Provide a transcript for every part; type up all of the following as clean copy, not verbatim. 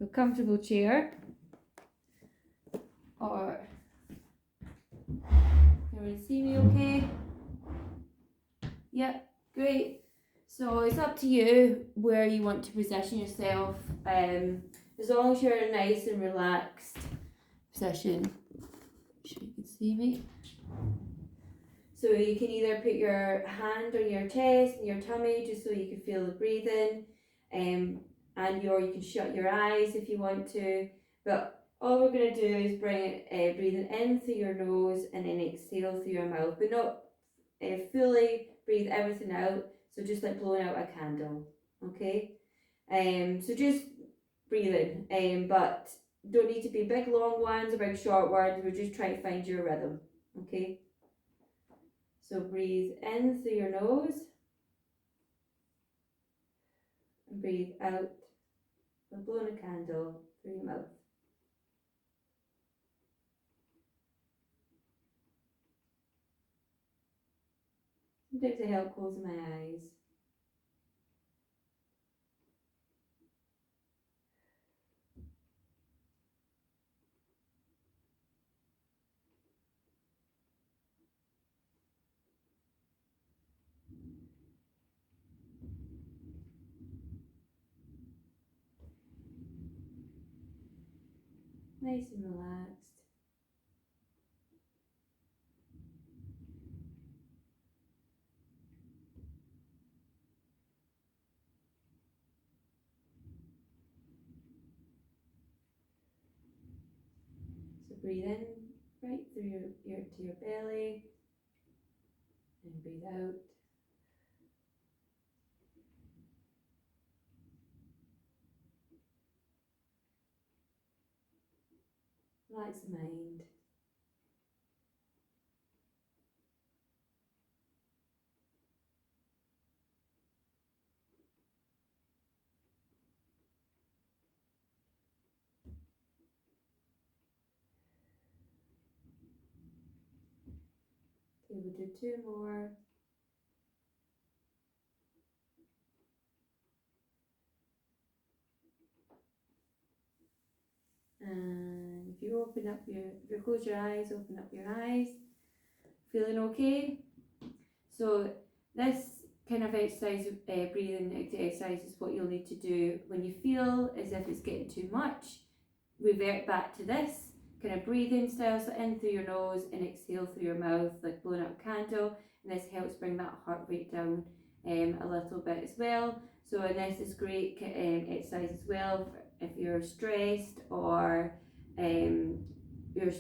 a comfortable chair, or everyone see me okay? Yep, great. So it's up to you where you want to position yourself. As long as you're in a nice and relaxed position. Sure you can see me. So you can either put your hand on your chest and your tummy just so you can feel the breathing, and or you can shut your eyes if you want to. But all we're going to do is bring it, breathing in through your nose and then exhale through your mouth, but not fully breathe everything out. So just like blowing out a candle, okay? So just breathing, but don't need to be big long ones or big short ones. We're just trying to find your rhythm, okay? So breathe in through your nose and breathe out by blowing a candle through your mouth. Sometimes it helps closing my eyes. Nice and relaxed. So breathe in right through to your belly and breathe out. Relax the mind. Okay, we'll do two more. And if you close your eyes, open up your eyes. Feeling okay? So this kind of exercise, breathing exercise, is what you'll need to do when you feel as if it's getting too much. Revert back to this kind of breathing style, so in through your nose and exhale through your mouth, like blowing out a candle, and this helps bring that heart rate down a little bit as well. So, and this is great exercise as well if you're stressed or you're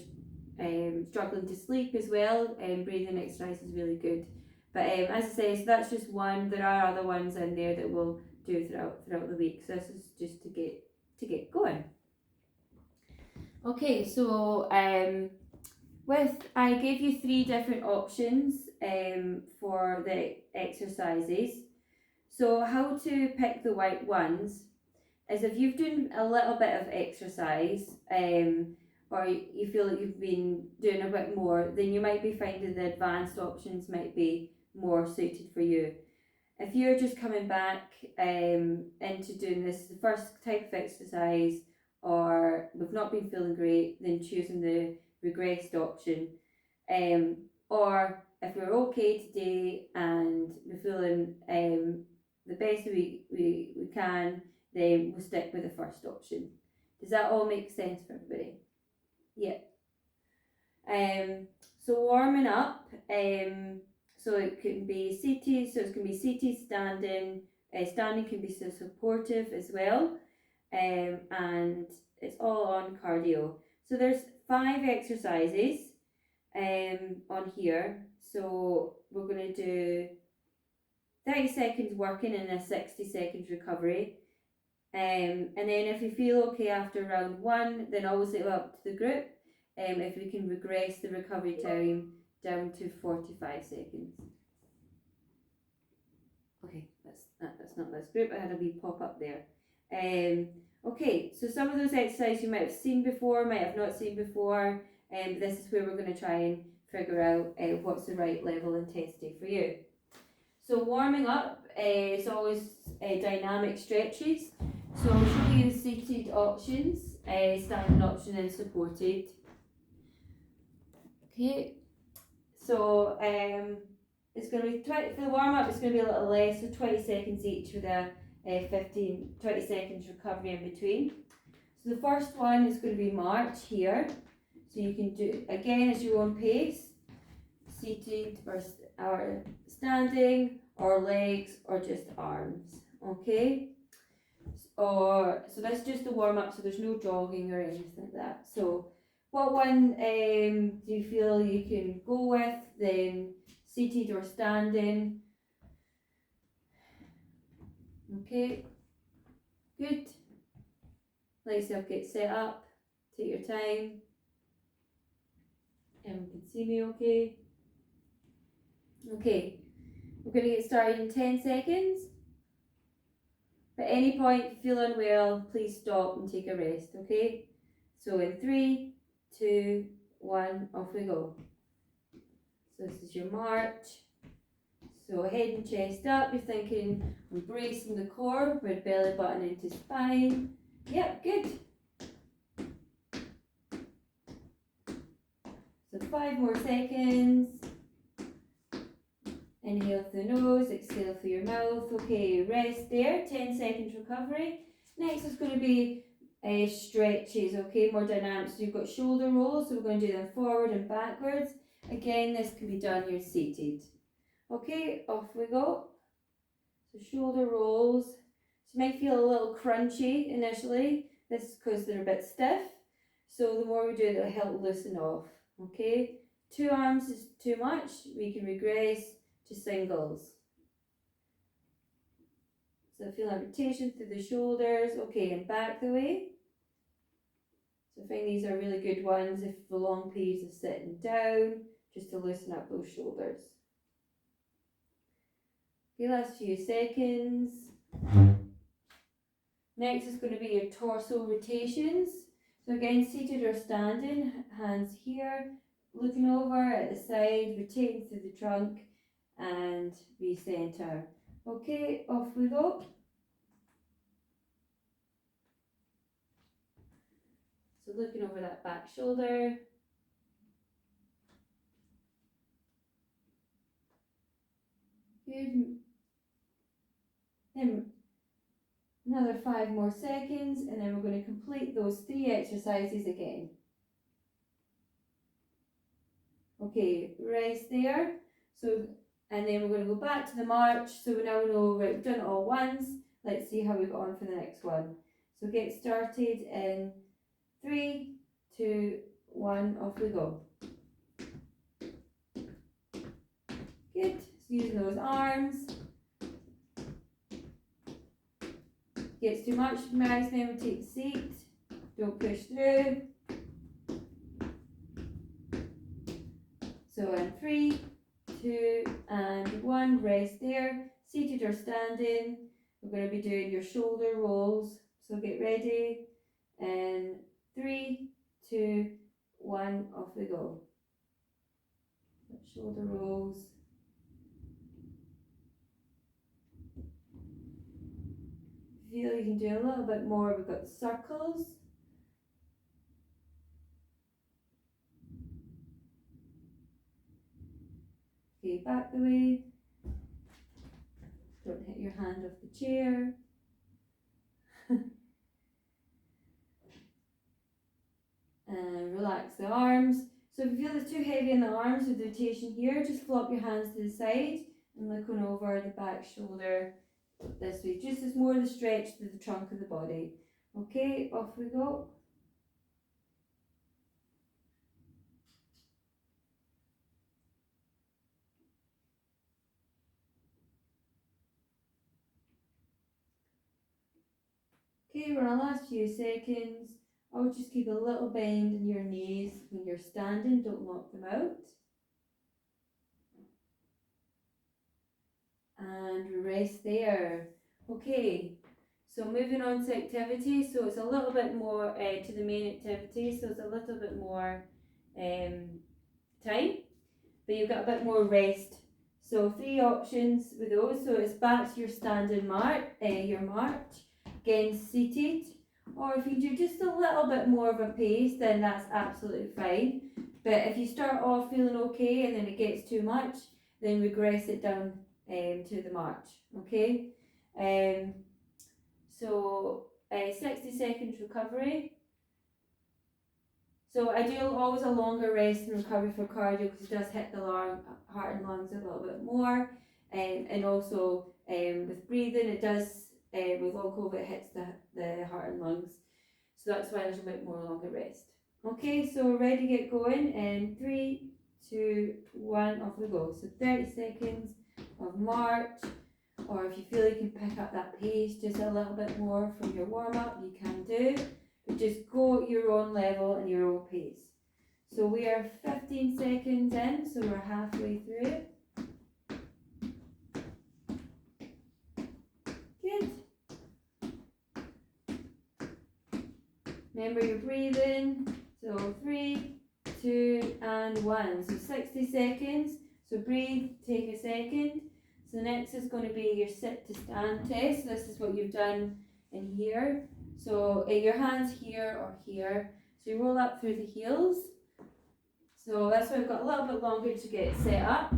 struggling to sleep as well. Breathing exercise is really good. But as I say, so that's just one. There are other ones in there that we'll do throughout the week. So this is just to get going. Okay, so I gave you 3 different options for the exercises. So how to pick the right ones is if you've done a little bit of exercise or you feel like you've been doing a bit more, then you might be finding the advanced options might be more suited for you. If you're just coming back into doing this, the first type of exercise, or we've not been feeling great, then choosing the regressed option. Or if we're okay today and we're feeling the best we can, then we'll stick with the first option. Does that all make sense for everybody? Yeah. So warming up, so it can be seated, so it can be seated, standing. Standing can be so supportive as well, and it's all on cardio. So there's 5 exercises on here. So we're going to do 30 seconds working and a 60 seconds recovery. And then if you feel okay after round 1, then always go up to the group. If we can regress the recovery time down to 45 seconds. Okay, that's not this group. I had a wee pop up there. Okay, so some of those exercises you might have seen before, might have not seen before. This is where we're going to try and figure out what's the right level of intensity for you. So warming up is always dynamic stretches. So I'll show you seated options, standing option and supported. Okay, so it's going to be 20, for the warm up it's going to be a little less, so 20 seconds each with a 20 seconds recovery in between. So the first one is going to be march here, so you can do again at your own pace, seated or standing or legs or just arms, okay? Or so that's just the warm up, so there's no jogging or anything like that. So what one do you feel you can go with? Then seated or standing? Okay, good. Let yourself get set up. Take your time. Everyone can see me okay? Okay, we're going to get started in 10 seconds. At any point if you feel unwell, please stop and take a rest, okay? So in 3, 2, 1, off we go. So this is your march. So head and chest up, you're thinking I'm bracing the core with belly button into spine. Yep, good. So 5 more seconds. Inhale through the nose, exhale through your mouth. Okay, rest there, 10 seconds recovery. Next is going to be stretches, okay, more dynamic. So you've got shoulder rolls, so we're going to do them forward and backwards. Again, this can be done here seated. Okay, off we go. So shoulder rolls. So you might feel a little crunchy initially. This is because they're a bit stiff. So the more we do it, it'll help loosen off. Okay, 2 arms is too much. We can regress to singles. So feel a rotation through the shoulders. Okay, and back the way. So I think these are really good ones if for long periods of sitting down, just to loosen up those shoulders. Okay, last few seconds. Next is going to be your torso rotations. So again, seated or standing, hands here, looking over at the side, rotating through the trunk and recenter. Okay, off we go. So looking over that back shoulder. Good. Then another 5 more seconds and then we're going to complete those 3 exercises again. Okay, rest there. So, and then we're going to go back to the march. So we now know we've done it all once. Let's see how we got on for the next one. So get started in 3, 2, 1, off we go. Good. So using those arms. Gets too much, guys, remember take the seat. Don't push through. So in 3, 2, and 1, rest there. Seated or standing. We're going to be doing your shoulder rolls. So get ready. And 3, 2, 1, off we go. Shoulder rolls. Feel you can do a little bit more. We've got circles. Okay, back the way. Don't hit your hand off the chair. And relax the arms. So if you feel it's too heavy in the arms with the rotation here, just flop your hands to the side and look on over the back shoulder this way. Just as more of the stretch to the trunk of the body. Okay, off we go. Okay, we're on the last few seconds. I would just keep a little bend in your knees when you're standing, don't lock them out. And rest there. Okay, so moving on to activity. So it's a little bit more to the main activity, so it's a little bit more time, but you've got a bit more rest. So 3 options with those. So it's back to your standing your march, again seated Or if you do just a little bit more of a pace, then that's absolutely fine. But if you start off feeling okay and then it gets too much, then regress it down to the march, okay? So 60 seconds recovery. So I do always a longer rest and recovery for cardio because it does hit the heart and lungs a little bit more. And also with breathing, it does, with long COVID, it hits the heart and lungs. So that's why there's a bit more longer rest. Okay, so we're ready to get going in 3, 2, 1, off we go. So 30 seconds of march, or if you feel you can pick up that pace just a little bit more from your warm-up, you can do, but just go at your own level and your own pace. So we are 15 seconds in, so we're halfway through it. Good. Remember your breathing. So 3, 2, and 1. So 60 seconds. So breathe, take a second. So next is going to be your sit to stand test. This is what you've done in here. So your hands here or here. So you roll up through the heels. So that's why I've got a little bit longer to get set up.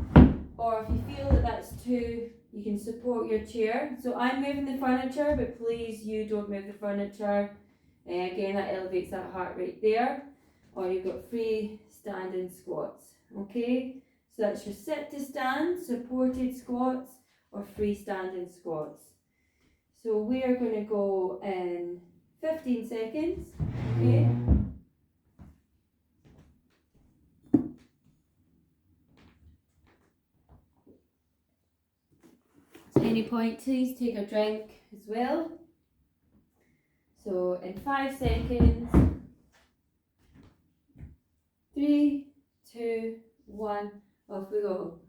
Or if you feel that that's too, you can support your chair. So I'm moving the furniture, but please you don't move the furniture. Again, that elevates that heart rate there. Or you've got free standing squats. Okay, so that's your sit to stand, supported squats, or free standing squats. So we are going to go in 15 seconds. Okay. At any point, please take a drink as well. So in 5 seconds, 3, 2, 1, off we go.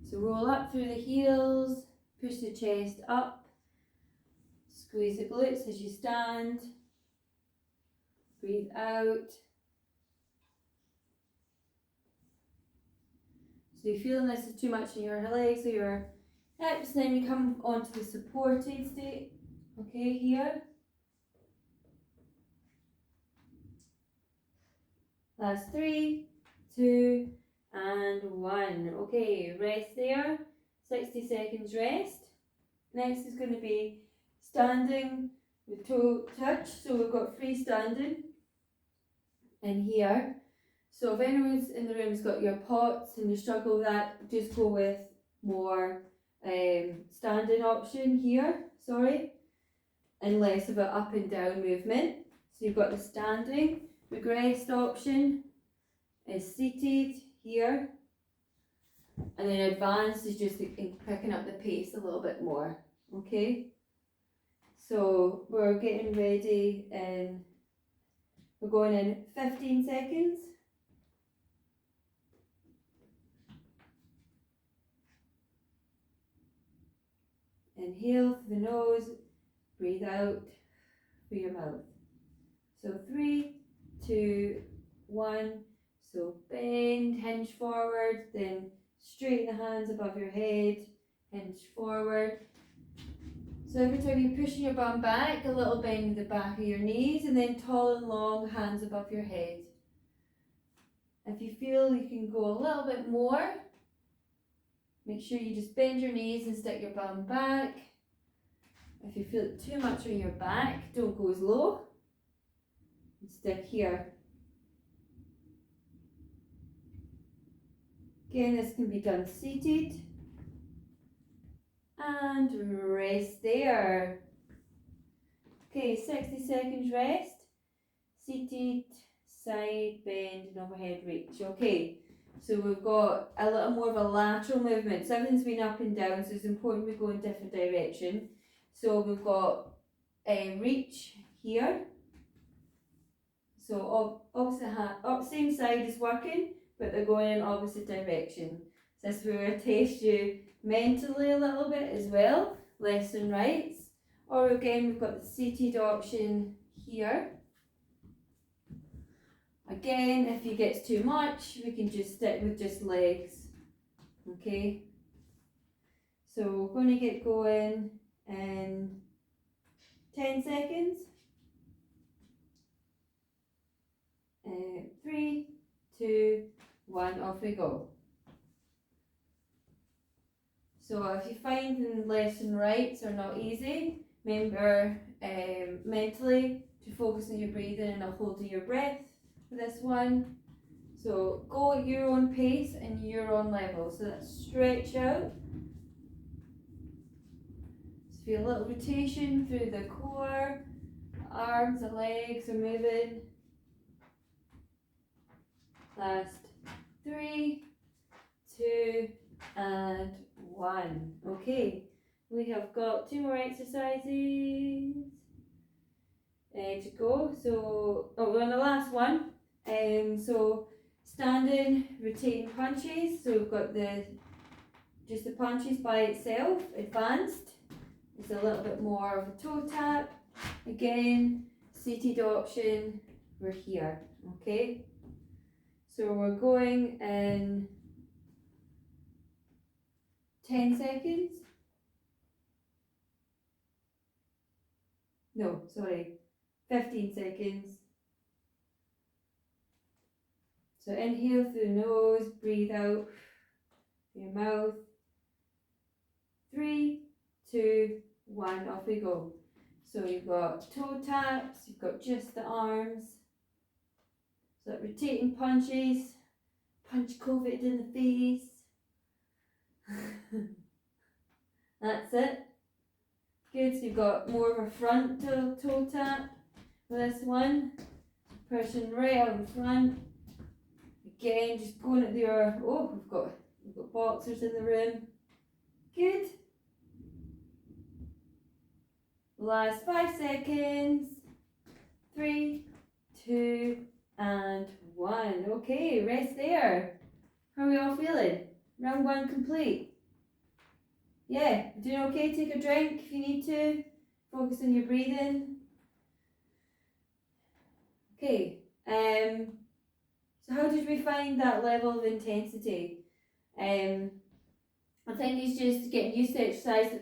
So roll up through the heels, push the chest up, squeeze the glutes as you stand, breathe out. So you're feeling this is too much in your legs or your hips, then we come onto the supported state. Okay, here. Last 3, 2, and 1. Okay, rest there. 60 seconds rest. Next is going to be standing with toe touch. So we've got free standing in here. So if anyone's in the room's got your pots and you struggle with that, just go with more standing option here, and less of an up and down movement. So you've got the standing. Regressed option is seated here, and then advanced is just picking up the pace a little bit more. Okay, so we're getting ready and we're going in 15 seconds. Inhale through the nose, breathe out through your mouth. So 3, 2, 1. So bend, hinge forward, then straighten the hands above your head, hinge forward. So every time you're pushing your bum back, a little bend in the back of your knees, and then tall and long, hands above your head. If you feel you can go a little bit more, make sure you just bend your knees and stick your bum back. If you feel it too much on your back, don't go as low. Stick here. Again, this can be done seated. And rest there. Okay, 60 seconds rest. Seated, side bend, and overhead reach. Okay, so we've got a little more of a lateral movement. So everything's been up and down, so it's important we go in different direction. So we've got a reach here. So opposite hand, same side is working, but they're going in opposite direction. So this is where I test you mentally a little bit as well, lefts and rights. Or again, we've got the seated option here. Again, if it gets too much, we can just stick with just legs. Okay. So we're going to get going in 10 seconds. one, off we go. So if you find the lefts and rights are not easy, remember mentally to focus on your breathing and holding your breath for this one. So go at your own pace and your own level. So that's stretch out. So feel a little rotation through the core, arms and legs are moving. Last 3, 2, and 1. Okay, we have got 2 more exercises to go. So, we're on the last one. So standing, rotating punches. So we've got just the punches by itself, advanced. It's a little bit more of a toe tap. Again, seated option, we're here, okay? So we're going in 10 seconds. No, sorry, 15 seconds. So inhale through the nose, breathe out through your mouth. 3, 2, 1, off we go. So you've got toe taps, you've got just the arms. So like rotating punches, punch COVID in the face. That's it. Good, so you've got more of a frontal toe tap for this one. Person right out in front. Again, just going at your, we've got boxers in the room. Good. Last 5 seconds. 3, 2, and 1. Okay, rest there. How are we all feeling? Round 1 complete. Yeah, doing okay? Take a drink if you need to. Focus on your breathing. Okay. So how did we find that level of intensity? I think it's just getting used to exercise.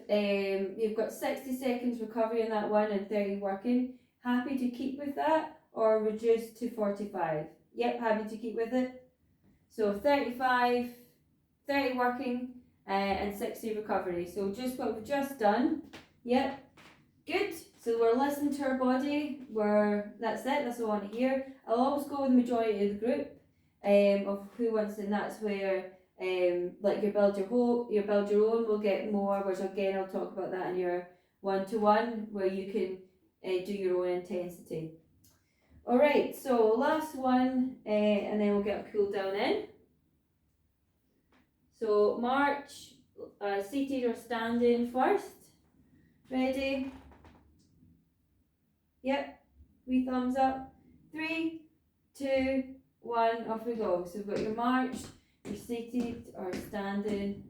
You've got 60 seconds recovery on that one and 30 working. Happy to keep with that or reduce to 45? Yep, happy to keep with it. So 35, 30 working and 60 recovery. So just what we've just done. Yep, good. So we're listening to our body. That's it, that's what I want to hear. I'll always go with the majority of the group of who wants, and that's where like you build your own, we'll get more, which again I'll talk about that in your one-to-one where you can do your own intensity. Alright, so last one and then we'll get a cool down in. So march, seated or standing first. Ready? Yep, 3 thumbs up. 3, 2, 1, off we go. So we've got your march, you're seated or standing.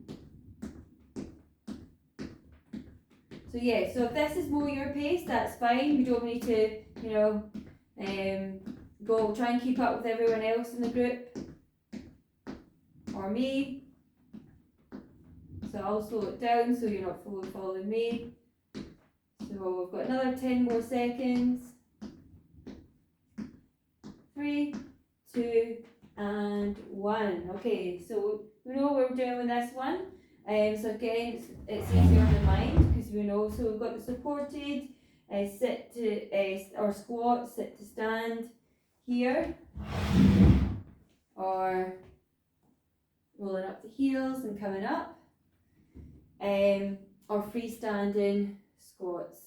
So yeah, so if this is more your pace, that's fine. We don't need to, go try and keep up with everyone else in the group or me. So I'll slow it down so you're not fully following me. So we've got another 10 more seconds. 3, 2, and 1. Okay, so we know what we're doing with this one. So again, it's easier on the mind because we know. So we've got the supported, sit to or squat, sit to stand here, or rolling up the heels and coming up, or freestanding squats.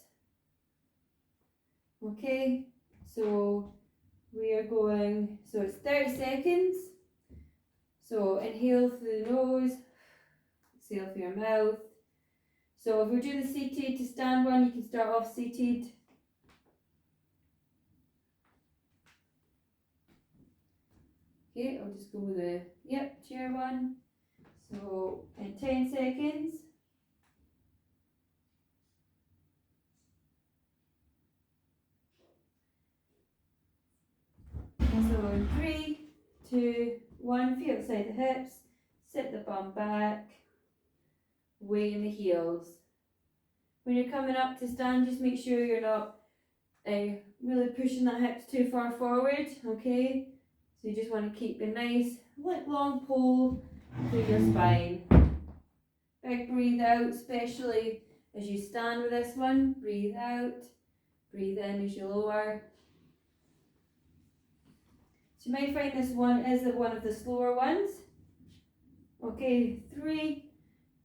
Okay, so we are going, so it's 30 seconds. So inhale through the nose, exhale through your mouth. So if we're doing the seated to stand one, you can start off seated. Okay, I'll just go with the, chair one. So in 10 seconds. So in 3, 2, 1, feet outside the hips, sit the bum back, weight in the heels. When you're coming up to stand, just make sure you're not really pushing that hips too far forward, okay? So you just want to keep a nice, long pull through your spine. Big breathe out, especially as you stand with this one. Breathe out, breathe in as you lower. So you might find this one is one of the slower ones. Okay, 3,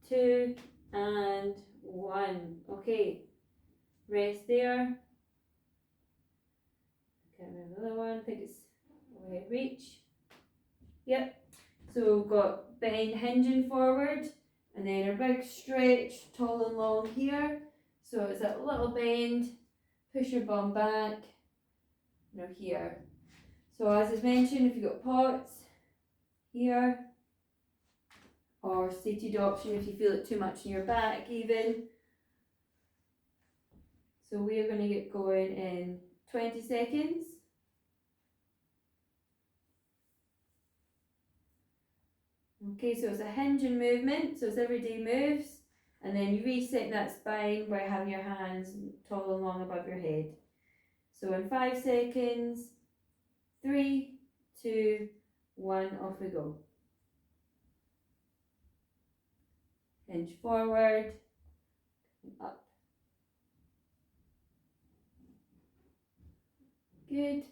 2, and 1. Okay, rest there. Can't remember the other one, I think it's overhead reach. Yep, so we've got bend hinging forward, and then a big stretch, tall and long here. So it's that little bend, push your bum back, now here. So as is mentioned, if you've got pots here, or seated option if you feel it too much in your back even. So we are going to get going in 20 seconds. Okay, so it's a hinging movement, so it's everyday moves, and then you reset that spine by having your hands tall and long above your head. So in 5 seconds, 3, 2, 1, off we go. Hinge forward, up. Good.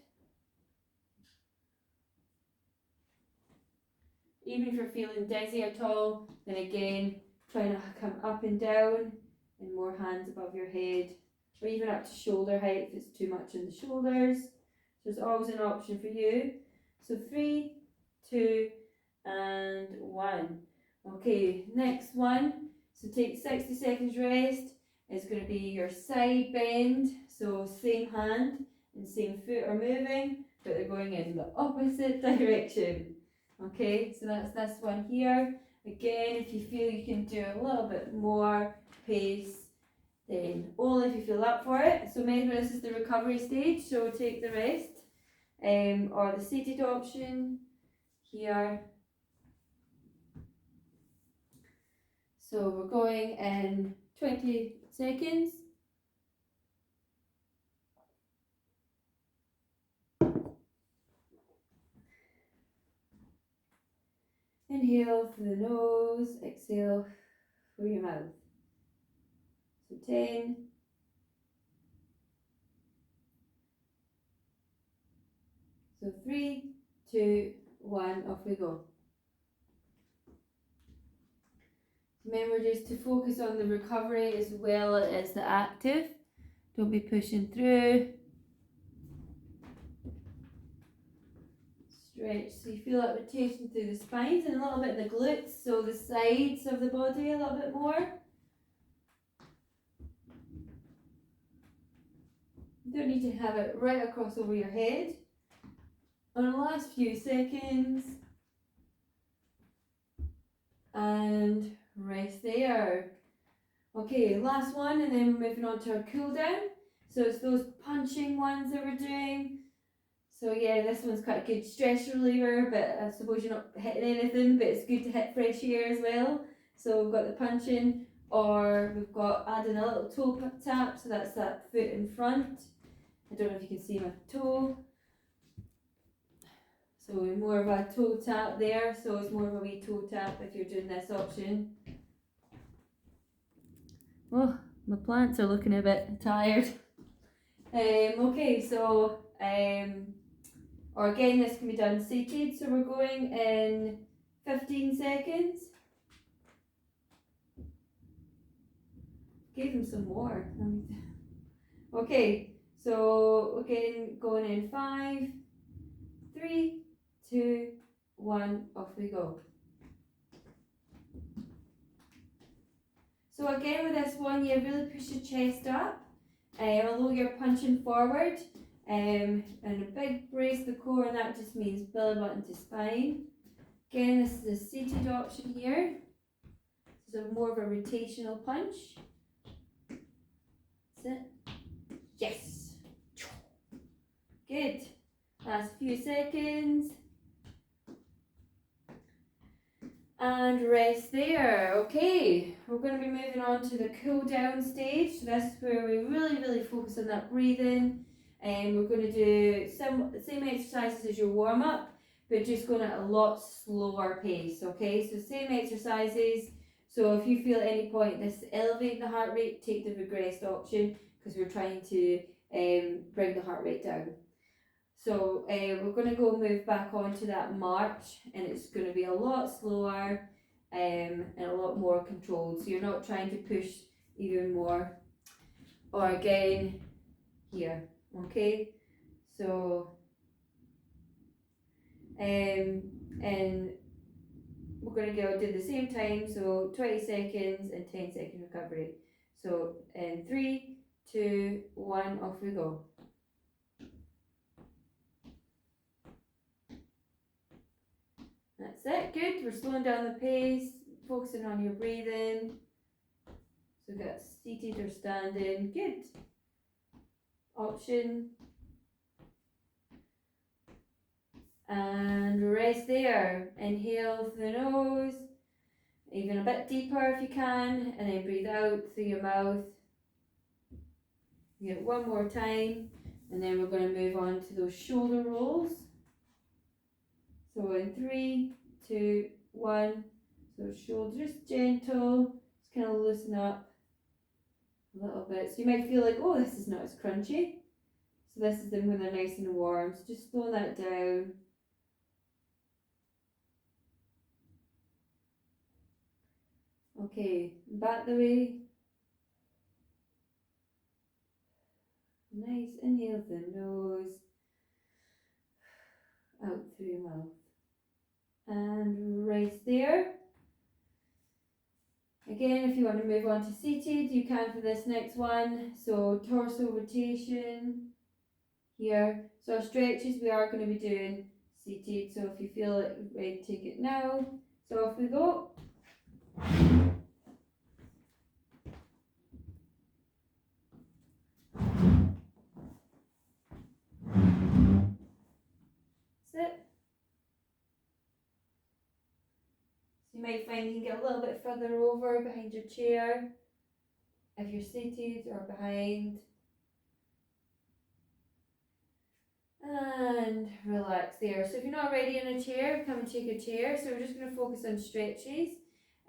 Even if you're feeling dizzy at all, then again, trying to come up and down and more hands above your head, or even up to shoulder height if it's too much in the shoulders. So there's always an option for you. So 3, 2, and 1. Okay, next one. So take 60 seconds rest. It's going to be your side bend. So same hand and same foot are moving, but they're going in the opposite direction. Okay, so that's this one here. Again, if you feel you can do a little bit more pace, then only if you feel up for it. So remember, this is the recovery stage, so take the rest. Or the seated option here. So we're going in 20 seconds. Inhale through the nose, exhale through your mouth. So 10. So 3, 2, 1, off we go. Remember just to focus on the recovery as well as the active. Don't be pushing through. Stretch, so you feel that rotation through the spines and a little bit the glutes, so the sides of the body a little bit more. You don't need to have it right across over your head. On the last few seconds, and rest there. Okay, last one, and then we're moving on to our cool down. So it's those punching ones that we're doing. So yeah, this one's quite a good stress reliever, but I suppose you're not hitting anything, but it's good to hit fresh air as well. So we've got the punching, or we've got adding a little toe tap, so that's that foot in front. I don't know if you can see my toe. So more of a toe tap there, so it's more of a wee toe tap if you're doing this option. Oh, my plants are looking a bit tired. Okay, so or again, this can be done seated, so we're going in 15 seconds. Gave them some more. Okay, so again, going in 5, 3, 2, 1, off we go. So again with this one, you really push your chest up, although you're punching forward, and a big brace the core, and that just means belly button to spine. Again, this is a seated option here. So more of a rotational punch. That's it. Yes. Good. Last few seconds. And rest there. Okay, we're going to be moving on to the cool down stage. So this is where we really focus on that breathing. And we're going to do same exercises as your warm up, but just going at a lot slower pace, okay? So same exercises. So if you feel at any point this elevating the heart rate, take the regressed option because we're trying to bring the heart rate down. So we're going to go move back onto that march, and it's going to be a lot slower and a lot more controlled. So you're not trying to push even more. Or again, here, okay? So, and we're going to go do the same time, so 20 seconds and 10-second recovery. So, in 3, 2, 1, off we go. That's it, good. We're slowing down the pace, focusing on your breathing. So, we've got seated or standing, good. Option. And rest there. Inhale through the nose, even a bit deeper if you can, and then breathe out through your mouth. Get one more time, and then we're going to move on to those shoulder rolls. So in 3, 2, 1. So shoulders gentle, just kind of loosen up a little bit. So you might feel like, oh, this is not as crunchy. So this is them when they're nice and warm. So just slow that down. Okay, back the way. Nice, inhale through the nose, out through your mouth. And rest there. Again, if you want to move on to seated, you can for this next one. So torso rotation here. So our stretches we are going to be doing seated. So if you feel it ready, take it now. So off we go. Sit. So you might find you can get a little bit further over behind your chair if you're seated or behind. And relax there. So if you're not ready in a chair, come and take a chair. So we're just going to focus on stretches.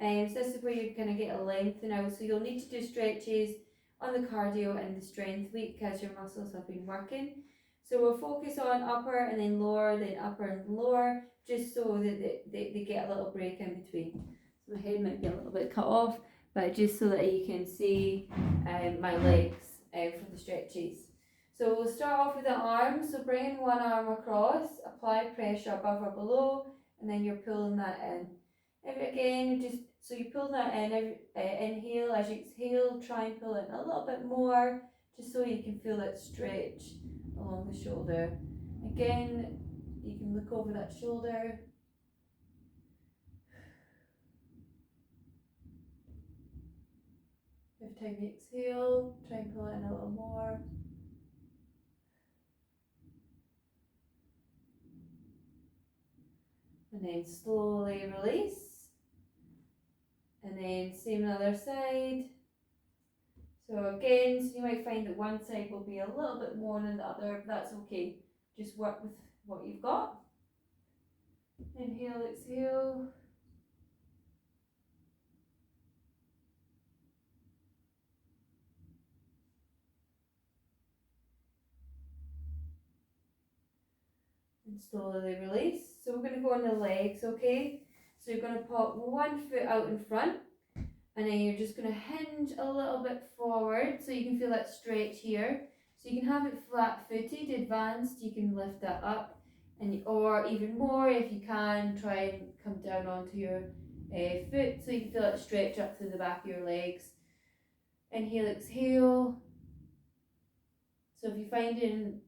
So this is where you're going to get a lengthen out. So you'll need to do stretches on the cardio and the strength week because your muscles have been working. So we'll focus on upper and then lower, then upper and lower, just so that they get a little break in between. So my head might be a little bit cut off, but just so that you can see my legs for the stretches. So we'll start off with the arms. So bring one arm across, apply pressure above or below, and then you're pulling that in. Again, just so you pull that in, inhale. As you exhale, try and pull it in a little bit more, just so you can feel that stretch along the shoulder. Again, you can look over that shoulder. Every time you exhale, try and pull it in a little more. And then slowly release. And then same on the other side. So again, so you might find that one side will be a little bit more than the other, but that's okay. Just work with what you've got. Inhale, exhale. And slowly release. So we're going to go on the legs, okay? So you're going to pop one foot out in front, and then you're just going to hinge a little bit forward so you can feel that stretch here. So you can have it flat footed, advanced, you can lift that up, and or even more if you can, try and come down onto your foot so you can feel it stretch up through the back of your legs. Inhale, exhale. So if you're finding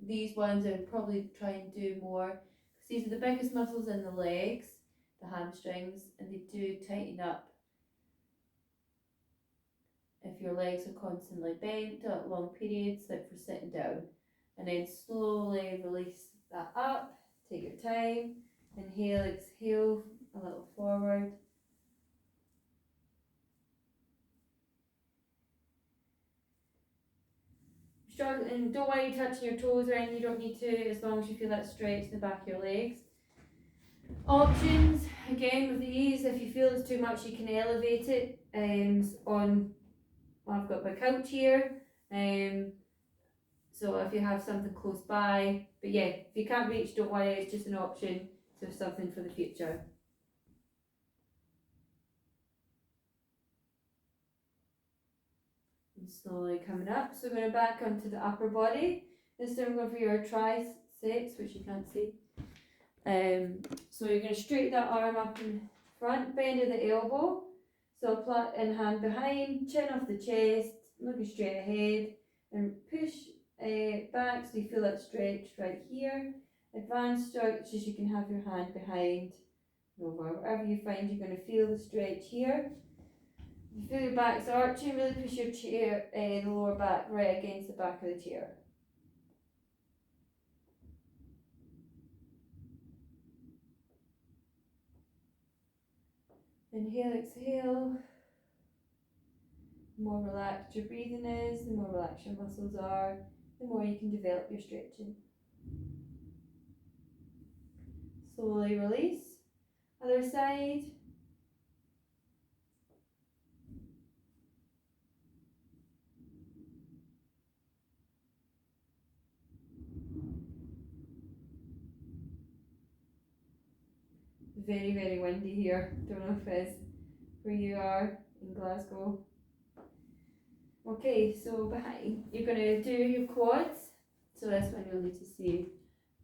these ones, I would probably try and do more, because these are the biggest muscles in the legs, the hamstrings, and they do tighten up if your legs are constantly bent at long periods, like for sitting down. And then slowly release that up, take your time, inhale, exhale, a little forward. And don't worry touching your toes or anything, you don't need to, as long as you feel that stretch in the back of your legs. Options, again with these, if you feel it's too much you can elevate it I've got my couch here, so if you have something close by, but yeah, if you can't reach, don't worry, it's just an option, so something for the future. And slowly coming up, so we're going back onto the upper body. This time we're going for your triceps, which you can't see. So you're going to straighten that arm up in front, bend of the elbow, so apply in hand behind, chin off the chest, looking straight ahead, and push back so you feel that stretch right here. Advanced stretches, you can have your hand behind, over, wherever you find you're going to feel the stretch here. You feel your back's arching, really push your chair, the lower back right against the back of the chair. Inhale, exhale. The more relaxed your breathing is, the more relaxed your muscles are, the more you can develop your stretching. Slowly release. Other side. Very, very windy here. Don't know if it's where you are in Glasgow. Okay, so behind, you're going to do your quads. So this one you'll need to see.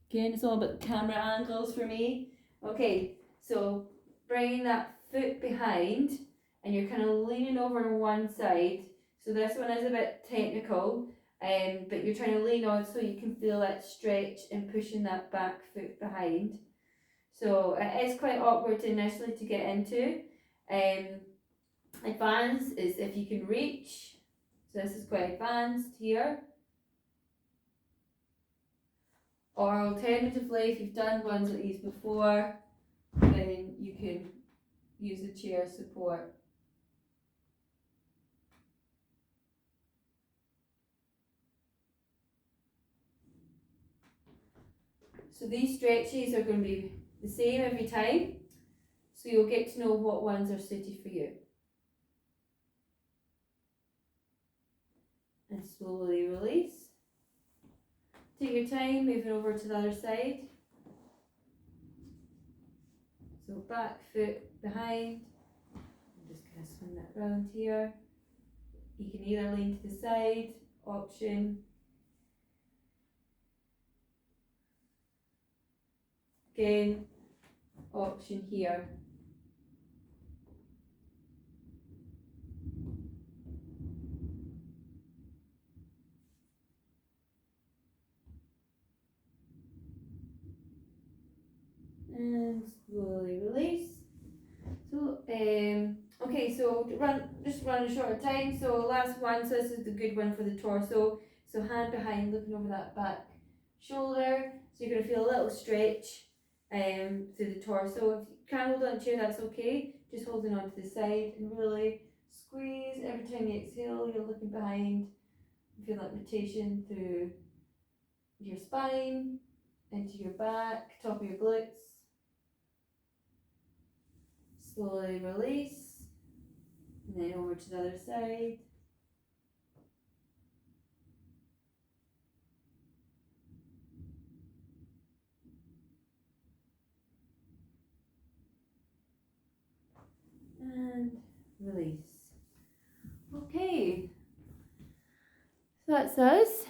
Again, it's all about camera angles for me. Okay, so bringing that foot behind and you're kind of leaning over on one side. So this one is a bit technical, but you're trying to lean on so you can feel that stretch and pushing that back foot behind. So it is quite awkward initially to get into. Advanced is if you can reach. So this is quite advanced here. Or alternatively, if you've done ones like these before, then you can use the chair support. So these stretches are going to be the same every time, so you'll get to know what ones are suited for you. And slowly release. Take your time, moving over to the other side. So back foot behind. I'm just going to swing that round here. You can either lean to the side, option. Again, option here. And slowly release. So okay, so just run a shorter time. So last one, so this is the good one for the torso. So hand behind, looking over that back shoulder. So you're gonna feel a little stretch through the torso. If you can't hold on to chair, that's okay. Just holding on to the side and really squeeze. Every time you exhale, you're looking behind. You feel that rotation through your spine, into your back, top of your glutes. Slowly release, and then over to the other side. And release. Okay, so that's us.